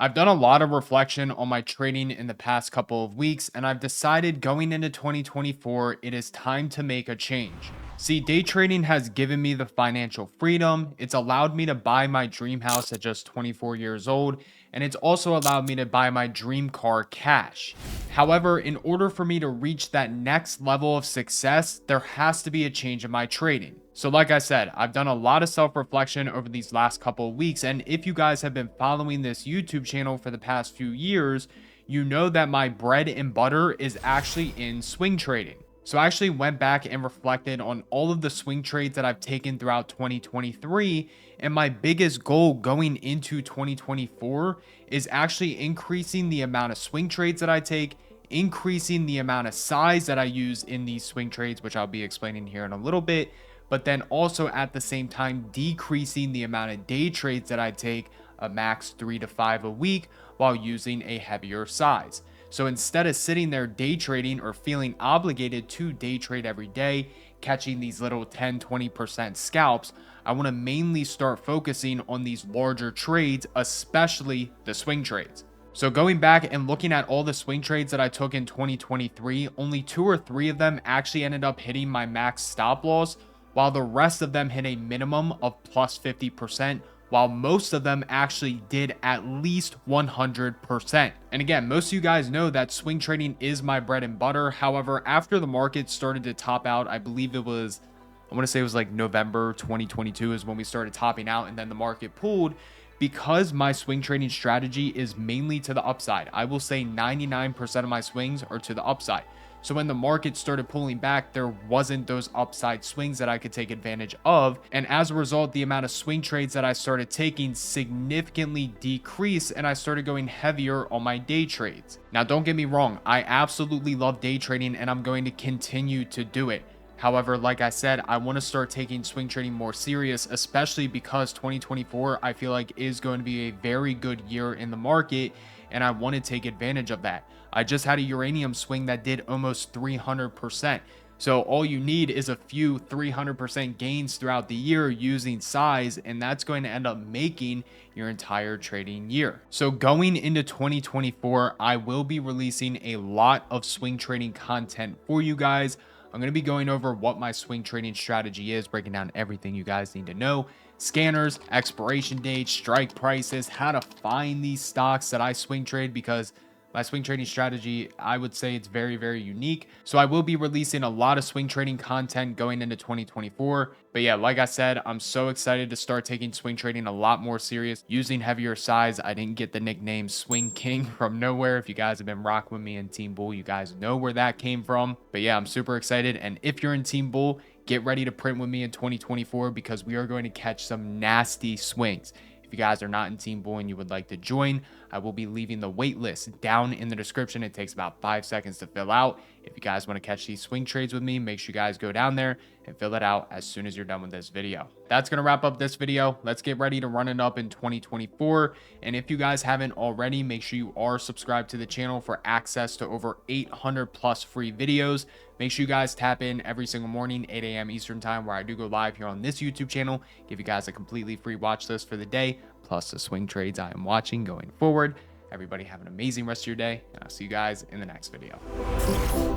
I've done a lot of reflection on my trading in the past couple of weeks, and I've decided going into 2024, it is time to make a change. See, day trading has given me the financial freedom. It's allowed me to buy my dream house at just 24 years old, and it's also allowed me to buy my dream car cash. However, in order for me to reach that next level of success, there has to be a change in my trading. So like I said, I've done a lot of self-reflection over these last couple of weeks, and if you guys have been following this YouTube channel for the past few years, you know that my bread and butter is actually in swing trading. So I actually went back and reflected on all of the swing trades that I've taken throughout 2023, and my biggest goal going into 2024 is actually increasing the amount of swing trades that I take, increasing the amount of size that I use in these swing trades, which I'll be explaining here in a little bit, but then also at the same time decreasing the amount of day trades that I take, a max 3 to 5 a week, while using a heavier size. So instead of sitting there day trading or feeling obligated to day trade every day, catching these little 10-20% scalps, I want to mainly start focusing on these larger trades, especially the swing trades. So going back and looking at all the swing trades that I took in 2023, only 2 or 3 of them actually ended up hitting my max stop loss, while the rest of them hit a minimum of plus 50%, while most of them actually did at least 100%. And again, most of you guys know that swing trading is my bread and butter. However, after the market started to top out, I believe it was, I want to say it was like November 2022 is when we started topping out, and then the market pulled. Because my swing trading strategy is mainly to the upside, I will say 99% of my swings are to the upside. So when the market started pulling back, there wasn't those upside swings that I could take advantage of. And as a result, the amount of swing trades that I started taking significantly decreased, and I started going heavier on my day trades. Now, don't get me wrong, I absolutely love day trading and I'm going to continue to do it. However, like I said, I want to start taking swing trading more serious, especially because 2024, I feel like is going to be a very good year in the market, and I want to take advantage of that. I just had a uranium swing that did almost 300%. So all you need is a few 300% gains throughout the year using size, and that's going to end up making your entire trading year. So going into 2024, I will be releasing a lot of swing trading content for you guys. I'm going to be going over what my swing trading strategy is, breaking down everything you guys need to know, scanners, expiration dates, strike prices, how to find these stocks that I swing trade, because my swing trading strategy, I would say it's very, very unique. So I will be releasing a lot of swing trading content going into 2024. But yeah, like I said, I'm so excited to start taking swing trading a lot more serious, using heavier size. I didn't get the nickname Swing King from nowhere. If you guys have been rocking with me in Team Bull, you guys know where that came from. But yeah, I'm super excited. And if you're in Team Bull, get ready to print with me in 2024, because we are going to catch some nasty swings. If you guys are not in Team Bull and you would like to join, I will be leaving the wait list down in the description. It takes about 5 seconds to fill out. If you guys want to catch these swing trades with me, make sure you guys go down there and fill it out as soon as you're done with this video. That's going to wrap up this video. Let's get ready to run it up in 2024. And if you guys haven't already, make sure you are subscribed to the channel for access to over 800 plus free videos. Make sure you guys tap in every single morning, 8 a.m. Eastern time, where I do go live here on this YouTube channel, give you guys a completely free watch list for the day, plus the swing trades I am watching going forward. Everybody have an amazing rest of your day, and I'll see you guys in the next video.